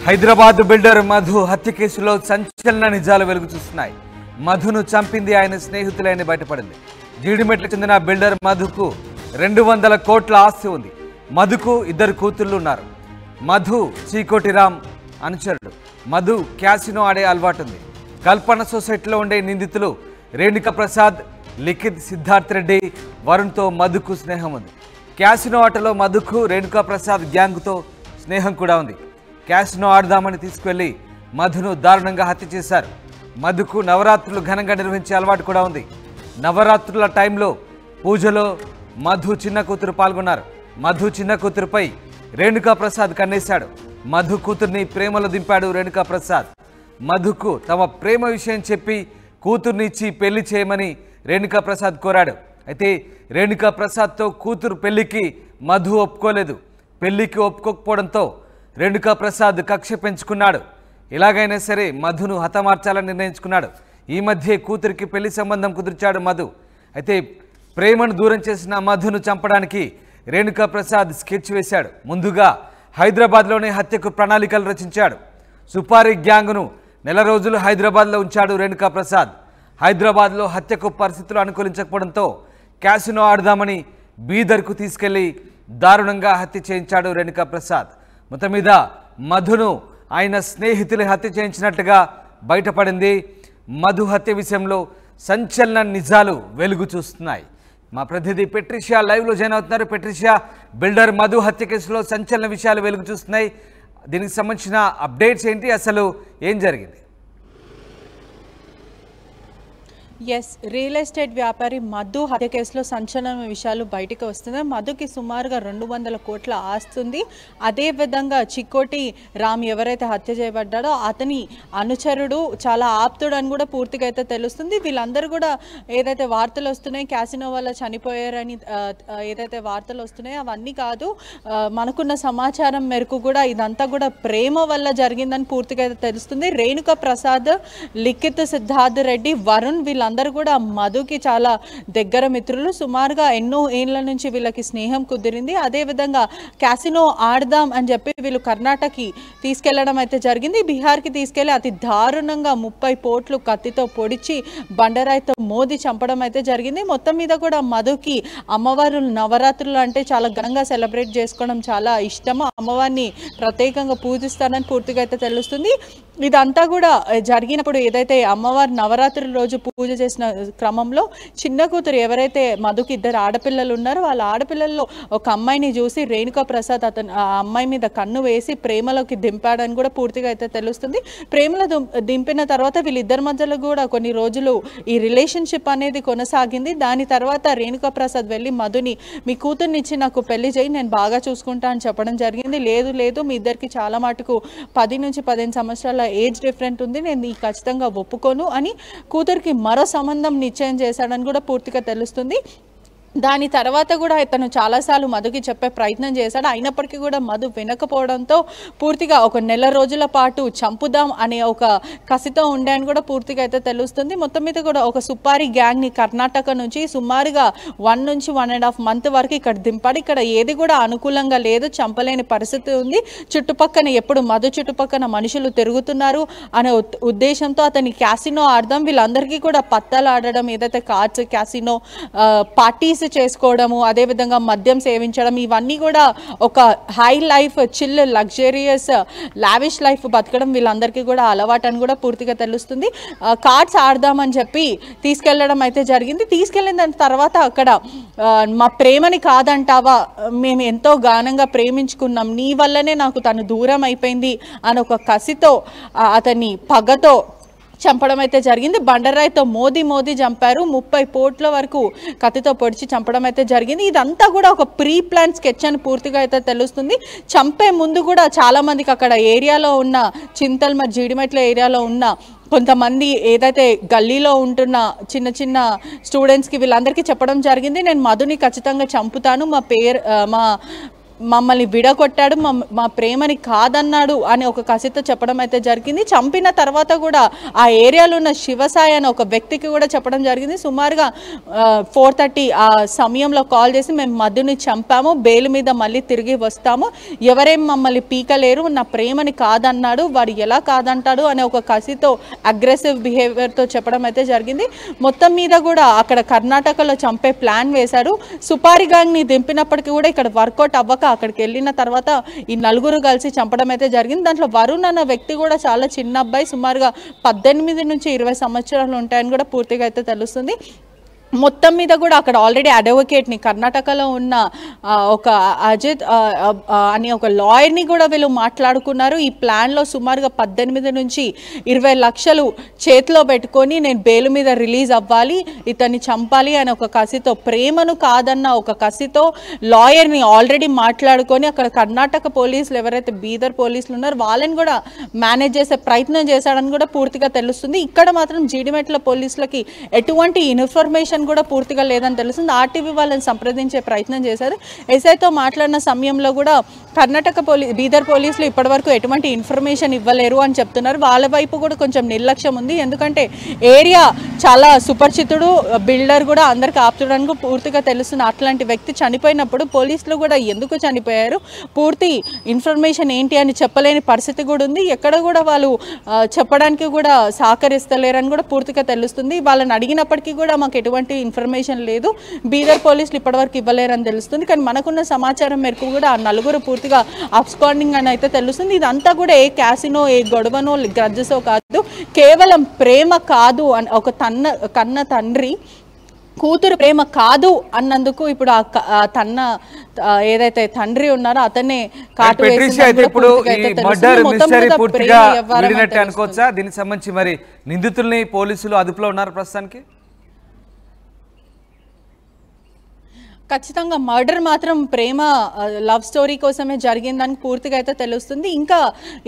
Hyderabad builder Madhu హత్య కేసులో సంచలన నిజాలు వెలుగు చూస్తున్నాయి. మధును చంపింది ఆయన స్నేహితులైన బయటపడింది. జీడిమెట్లకు చెందిన బిల్డర్ మధుకు 200 కోట్ల ఆస్తి ఉంది. మధుకు 2 కూతుళ్లు ఉన్నారు. మధు చీకోటిరామ్ అనుచరుడు. మధు క్యాసినో ఆడే అలవాటుంది. కల్పన సొసైటీలో ఉండే నిందితులు రేణుకా ప్రసాద్, లిఖిత్, సిద్ధార్థ్ రెడ్డి, వరుణ్తో మధుకు స్నేహం ఉంది. క్యాసినో ఆటలో మధుకు రేణుకా ప్రసాద్ గ్యాంగ్తో స్నేహం కూడా ఉంది. క్యాసినో ఆడదామని తీసుకువెళ్లి మధును దారుణంగా హత్య చేశారు. మధుకు నవరాత్రులు ఘనంగా నిర్వహించే అలవాటు కూడా ఉంది. నవరాత్రుల టైంలో పూజలో మధు చిన్న కూతురు పాల్గొన్నారు. మధు చిన్న కూతురుపై రేణుకా ప్రసాద్ కన్నేశాడు. మధు కూతుర్ని ప్రేమలో దింపాడు రేణుకా ప్రసాద్. మధుకు తమ ప్రేమ విషయం చెప్పి కూతుర్ని ఇచ్చి పెళ్లి చేయమని రేణుకా ప్రసాద్ కోరాడు. అయితే రేణుకా ప్రసాద్తో కూతురు పెళ్లికి మధు ఒప్పుకోలేదు. పెళ్లికి ఒప్పుకోకపోవడంతో రేణుకా ప్రసాద్ కక్ష పెంచుకున్నాడు. ఎలాగైనా సరే మధును హతమార్చాలని నిర్ణయించుకున్నాడు. ఈ మధ్య కూతురికి పెళ్లి సంబంధం కుదిర్చాడు మధు. అయితే ప్రేమను దూరం చేసిన మధును చంపడానికి రేణుకా ప్రసాద్ స్కెచ్ వేశాడు. ముందుగా హైదరాబాద్లోనే హత్యకు ప్రణాళికలు రచించాడు. సుపారీ గ్యాంగ్ను 4 రోజులు హైదరాబాద్లో ఉంచాడు రేణుకా ప్రసాద్. హైదరాబాద్లో హత్యకు పరిస్థితులు అనుకూలించకపోవడంతో క్యాసినో ఆడదామని బీదర్కు తీసుకెళ్లి దారుణంగా హత్య చేయించాడు రేణుకా ప్రసాద్. మొత్తం మీద మధును ఆయన స్నేహితులు హత్య చేయించినట్టుగా బయటపడింది. మధు హత్య విషయంలో సంచలన నిజాలు వెలుగు చూస్తున్నాయి. మా ప్రతినిధి పెట్రిషియా లైవ్లో జాయిన్ అవుతున్నారు. పెట్రిషియా, బిల్డర్ మధు హత్య కేసులో సంచలన విషయాలు వెలుగు చూస్తున్నాయి. దీనికి సంబంధించిన అప్డేట్స్ ఏంటి, అసలు ఏం జరిగింది? ఎస్, రియల్ ఎస్టేట్ వ్యాపారి మధు హత్య కేసులో సంచలన విషయాలు బయటకు వస్తున్నాయి. మధుకి సుమారుగా 200 కోట్ల ఆస్తుంది. అదేవిధంగా చిక్కోటి రామ్ ఎవరైతే హత్య చేయబడ్డాడో అతని అనుచరుడు, చాలా ఆప్తుడు అని కూడా పూర్తిగా అయితే తెలుస్తుంది. వీళ్ళందరూ కూడా ఏదైతే వార్తలు వస్తున్నాయి క్యాసినో వల్ల చనిపోయారని ఏదైతే వార్తలు వస్తున్నాయో అవన్నీ కాదు. మనకున్న సమాచారం మేరకు కూడా ఇదంతా కూడా ప్రేమ వల్ల జరిగిందని పూర్తిగా అయితే తెలుస్తుంది. రేణుకా ప్రసాద్, లిఖిత్, సిద్ధార్థ్ రెడ్డి, వరుణ్ వీళ్ళందరూ కూడా మధుకి చాలా దగ్గర మిత్రులు. సుమారుగా ఎన్నో ఏళ్ల నుంచి వీళ్ళకి స్నేహం కుదిరింది. అదేవిధంగా క్యాసినో ఆడదాం అని చెప్పి వీళ్ళు కర్ణాటకకి తీసుకెళ్లడం అయితే జరిగింది. బీహార్కి తీసుకెళ్లి అతి దారుణంగా 30 పోట్లు కత్తితో పొడిచి బండరాయితో మోది చంపడం అయితే జరిగింది. మొత్తం మీద కూడా మధుకి అమ్మవారు నవరాత్రులు అంటే చాలా ఘనంగా సెలబ్రేట్ చేసుకోవడం చాలా ఇష్టము. అమ్మవారిని ప్రత్యేకంగా పూజిస్తారని పూర్తిగా అయితే తెలుస్తుంది. ఇదంతా కూడా జరిగినప్పుడు ఏదైతే అమ్మవారు నవరాత్రుల రోజు పూజ చేసిన క్రమంలో చిన్న కూతురు ఎవరైతే మధుకి 2 ఆడపిల్లలు ఉన్నారో వాళ్ళ ఆడపిల్లల్లో ఒక అమ్మాయిని చూసి రేణుకా ప్రసాద్ ఆ అమ్మాయి మీద కన్ను వేసి ప్రేమలోకి దింపాడని కూడా పూర్తిగా అయితే తెలుస్తుంది. ప్రేమలో దింపిన తర్వాత వీళ్ళిద్దరి మధ్యలో కూడా కొన్ని రోజులు ఈ రిలేషన్షిప్ అనేది కొనసాగింది. దాని తర్వాత రేణుకా ప్రసాద్ వెళ్ళి మధుని మీ కూతుర్ని ఇచ్చి నాకు పెళ్లి చేయి, నేను బాగా చూసుకుంటా అని చెప్పడం జరిగింది. లేదు మీ ఇద్దరికి చాలా మటుకు 10 నుంచి 15 సంవత్సరాల ఏజ్ డిఫరెంట్ ఉంది, నేను ఖచ్చితంగా ఒప్పుకోను అని కూతురికి మరో సంబంధం నిశ్చయం చేశాడని కూడా పూర్తిగా తెలుస్తుంది. దాని తర్వాత కూడా ఇతను చాలాసార్లు మధుకి చెప్పే ప్రయత్నం చేశాడు. అయినప్పటికీ కూడా మధు వినకపోవడంతో పూర్తిగా ఒక 4 రోజుల పాటు చంపుదాం అనే ఒక కసితో ఉండే అని కూడా పూర్తిగా అయితే తెలుస్తుంది. మొత్తం మీద కూడా ఒక సుపారీ గ్యాంగ్ని కర్ణాటక నుంచి సుమారుగా 1 నుంచి 1.5 మంత్ వరకు ఇక్కడ దింపాడు. ఇక్కడ ఏది కూడా అనుకూలంగా లేదు, చంపలేని పరిస్థితి ఉంది. చుట్టుపక్కన ఎప్పుడు మధు చుట్టుపక్కన మనుషులు తిరుగుతున్నారు అనే ఉద్దేశంతో అతని క్యాసినో ఆడదాం, వీళ్ళందరికీ కూడా పత్తాలు ఆడడం, ఏదైతే కార్డ్స్, క్యాసినో, పార్టీస్ చేసుకోవడము, అదేవిధంగా మద్యం సేవించడం, ఇవన్నీ కూడా ఒక high life, chill, luxurious, lavish life బతకడం వీళ్ళందరికీ కూడా అలవాటు అని కూడా పూర్తిగా తెలుస్తుంది. కార్డ్స్ ఆడదామని చెప్పి తీసుకెళ్లడం అయితే జరిగింది. తీసుకెళ్లిన దాని తర్వాత అక్కడ మా ప్రేమని కాదంటావా, మేము ఎంతో గానంగా ప్రేమించుకున్నాం, నీ వల్లనే నాకు తను దూరం అయిపోయింది అని ఒక కసితో అతని పగతో చంపడం అయితే జరిగింది. బండరాయితో మోది చంపారు. 30 పోట్ల వరకు కత్తితో పొడిచి చంపడం అయితే జరిగింది. ఇదంతా కూడా ఒక ప్రీ ప్లాన్ స్కెచ్ అని పూర్తిగా అయితే తెలుస్తుంది. చంపే ముందు కూడా చాలా మందికి అక్కడ ఏరియాలో ఉన్న చింతల్ జీడిమెట్ల ఏరియాలో ఉన్న కొంతమంది ఏదైతే గల్లీలో ఉంటున్న చిన్న స్టూడెంట్స్కి వీళ్ళందరికీ చెప్పడం జరిగింది, నేను మధుని ఖచ్చితంగా చంపుతాను, మా మమ్మల్ని విడగొట్టాడు, మా ప్రేమని కాదన్నాడు అని ఒక కసితో చెప్పడం అయితే జరిగింది. చంపిన తర్వాత కూడా ఆ ఏరియాలో ఉన్న శివసాయి అనే ఒక వ్యక్తికి కూడా చెప్పడం జరిగింది. సుమారుగా 4:30 ఆ సమయంలో కాల్ చేసి మేము మధుని చంపాము, బెయిల్ మీద మళ్ళీ తిరిగి వస్తాము, ఎవరేం మమ్మల్ని పీకలేరు, నా ప్రేమని కాదన్నాడు, వాడు ఎలా కాదంటాడు అనే ఒక కసితో అగ్రెసివ్ బిహేవియర్తో చెప్పడం అయితే జరిగింది. మొత్తం మీద కూడా అక్కడ కర్ణాటకలో చంపే ప్లాన్ వేశారు. సుపారి గ్యాంగ్ని దింపినప్పటికీ కూడా ఇక్కడ వర్కౌట్ అవ్వక అక్కడికి వెళ్ళిన తర్వాత ఈ నలుగురు కలిసి చంపడం అయితే జరిగింది. దాంట్లో వరుణ్ అన్న వ్యక్తి కూడా చాలా చిన్న అబ్బాయి, సుమారుగా 18 నుంచి 20 సంవత్సరాలు ఉంటాయని కూడా పూర్తిగా అయితే తెలుస్తుంది. మొత్తం మీద కూడా అక్కడ ఆల్రెడీ అడ్వకేట్ని కర్ణాటకలో ఉన్న ఒక అజిత్ అని ఒక లాయర్ని కూడా వీళ్ళు మాట్లాడుకున్నారు. ఈ ప్లాన్లో సుమారుగా 18 నుంచి 20 లక్షలు చేతిలో పెట్టుకొని నేను బెయిల్ మీద రిలీజ్ అవ్వాలి, ఇతన్ని చంపాలి అని ఒక కసితో, ప్రేమను కాదన్న ఒక కసితో లాయర్ని ఆల్రెడీ మాట్లాడుకొని అక్కడ కర్ణాటక పోలీసులు ఎవరైతే బీదర్ పోలీసులు ఉన్నారో వాళ్ళని కూడా మేనేజ్ చేసే ప్రయత్నం చేశాడని కూడా పూర్తిగా తెలుస్తుంది. ఇక్కడ మాత్రం జీడిమెట్ల పోలీసులకి ఎటువంటి ఇన్ఫర్మేషన్ కూడా పూర్తిగా లేదని తెలుస్తుంది. ఆర్టీవీ వాళ్ళని సంప్రదించే ప్రయత్నం చేశారు. ఎస్ఐతో మాట్లాడిన సమయంలో కూడా కర్ణాటక బీదర్ పోలీసులు ఇప్పటివరకు ఎటువంటి ఇన్ఫర్మేషన్ ఇవ్వలేరు అని చెప్తున్నారు. వాళ్ళ వైపు కూడా కొంచెం నిర్లక్ష్యం ఉంది. ఎందుకంటే ఏరియా చాలా సుపరిచితుడు, బిల్డర్ కూడా అందరికి ఆపుతుడానికి పూర్తిగా తెలుస్తుంది. అట్లాంటి వ్యక్తి చనిపోయినప్పుడు పోలీసులు కూడా ఎందుకు చనిపోయారు, పూర్తి ఇన్ఫర్మేషన్ ఏంటి అని చెప్పలేని పరిస్థితి కూడా ఉంది. ఎక్కడ కూడా వాళ్ళు చెప్పడానికి కూడా సహకరిస్తలేరని కూడా పూర్తిగా తెలుస్తుంది. వాళ్ళని అడిగినప్పటికీ కూడా మాకు ఎటువంటి ఇన్ఫర్మేషన్ లేదు, బీదర్ పోలీసులు ఇప్పటివరకు ఇవ్వలేరని తెలుస్తుంది. కానీ మనకున్న సమాచారం మేరకు కూడా ఆ నలుగురు పూర్తిగా అబ్స్కాండింగ్ అని అయితే తెలుస్తుంది. ఇదంతా కూడా ఏ క్యాసినో, ఏ గొడవనో, గ్రడ్జెసో కాదు, కేవలం ప్రేమ కాదు అని ఒక కన్న తండ్రి కూతురు ప్రేమ కాదు అన్నందుకు ఇప్పుడు ఏదైతే తండ్రి ఉన్నారో అతనే కాటు అనుకోవచ్చా? దీనికి సంబంధించి మరి నిందితుల్ని పోలీసులు అదుపులో ఉన్నారు ప్రస్తుతానికి? ఖచ్చితంగా మర్డర్ మాత్రం ప్రేమ లవ్ స్టోరీ కోసమే జరిగిందని పూర్తిగా అయితే తెలుస్తుంది. ఇంకా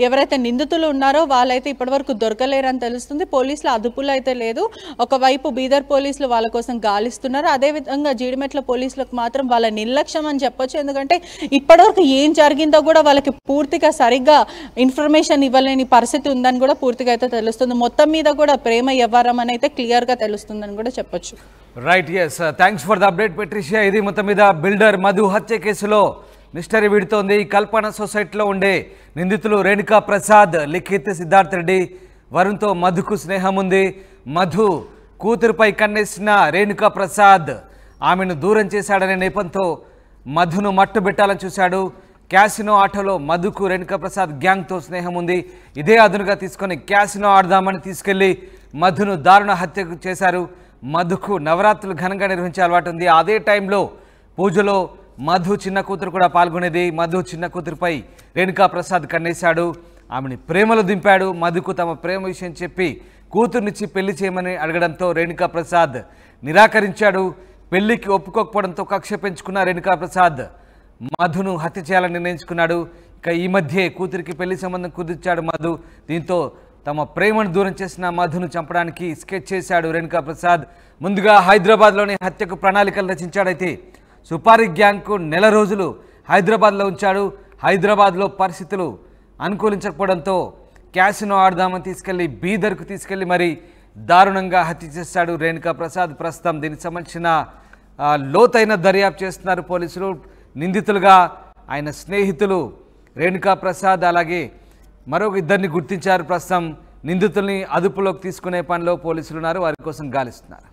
ఎవరైతే నిందితులు ఉన్నారో వాళ్ళైతే ఇప్పటివరకు దొరకలేరని తెలుస్తుంది. పోలీసుల అదుపులో అయితే లేదు. ఒకవైపు బీదర్ పోలీసులు వాళ్ళ కోసం గాలిస్తున్నారు, అదేవిధంగా జీడిమెట్ల పోలీసులకు మాత్రం వాళ్ళ నిర్లక్ష్యం అని చెప్పొచ్చు. ఎందుకంటే ఇప్పటివరకు ఏం జరిగిందో కూడా వాళ్ళకి పూర్తిగా సరిగ్గా ఇన్ఫర్మేషన్ ఇవ్వలేని పరిస్థితి ఉందని కూడా పూర్తిగా అయితే తెలుస్తుంది. మొత్తం మీద కూడా ప్రేమ వ్యవహారం అని అయితే క్లియర్గా తెలుస్తుందని కూడా చెప్పొచ్చు. Right, yes, thanks for the update Patricia. ఇది మొత్తం మీద బిల్డర్ మధు హత్య కేసులో మిస్టరీ వీడుతోంది. కల్పన సొసైటీలో ఉండే నిందితులు రేణుకా ప్రసాద్, లిఖిత్, సిద్ధార్థ్ రెడ్డి, వరుణ్తో మధుకు స్నేహం ఉంది. మధు కూతురుపై కన్నేసిన రేణుకా ప్రసాద్ ఆమెను దూరం చేశాడనే నేపంతో మధును మట్టుబెట్టాలని చూశాడు. క్యాసినో ఆటోలో మధుకు రేణుకా ప్రసాద్ గ్యాంగ్తో స్నేహం ఉంది. ఇదే అదునుగా తీసుకొని క్యాసినో ఆడదామని తీసుకెళ్లి మధును దారుణ హత్య చేశారు. మధుకు నవరాత్రులు ఘనంగా నిర్వహించే అలవాటు ఉంది. అదే టైంలో పూజలో మధు చిన్న కూతురు కూడా పాల్గొనేది. మధు చిన్న కూతురుపై రేణుకా ప్రసాద్ కన్నేశాడు, ఆమెని ప్రేమలో దింపాడు. మధుకు తమ ప్రేమ విషయం చెప్పి కూతురునిచ్చి పెళ్లి చేయమని అడగడంతో రేణుకా ప్రసాద్ నిరాకరించాడు. పెళ్లికి ఒప్పుకోకపోవడంతో కక్ష పెంచుకున్న రేణుకా ప్రసాద్ మధును హత్య చేయాలని నిర్ణయించుకున్నాడు. ఇక ఈ మధ్యే కూతురికి పెళ్లి సంబంధం కుదిర్చాడు మధు. దీంతో తమ ప్రేమను దూరం చేసిన మధును చంపడానికి స్కెచ్ చేశాడు రేణుకా ప్రసాద్. ముందుగా హైదరాబాద్లోని హత్యకు ప్రణాళికలు రచించాడైతే సుపారీ గ్యాంగ్కు నెల రోజులు హైదరాబాద్లో ఉంచాడు. హైదరాబాద్లో పరిస్థితులు అనుకూలించకపోవడంతో క్యాసినో ఆడదామని తీసుకెళ్లి బీదర్కు తీసుకెళ్లి మరి దారుణంగా హత్య చేశాడు రేణుకా ప్రసాద్. ప్రస్తుతం దీనికి సంబంధించిన లోతైన దర్యాప్తు చేస్తున్నారు పోలీసులు. నిందితులుగా ఆయన స్నేహితులు రేణుకా ప్రసాద్ అలాగే మరో ఇద్దరిని గుర్తించారు. ప్రస్తుతం నిందితుల్ని అదుపులోకి తీసుకునే పనిలో పోలీసులు ఉన్నారు, వారి కోసం గాలిస్తున్నారు.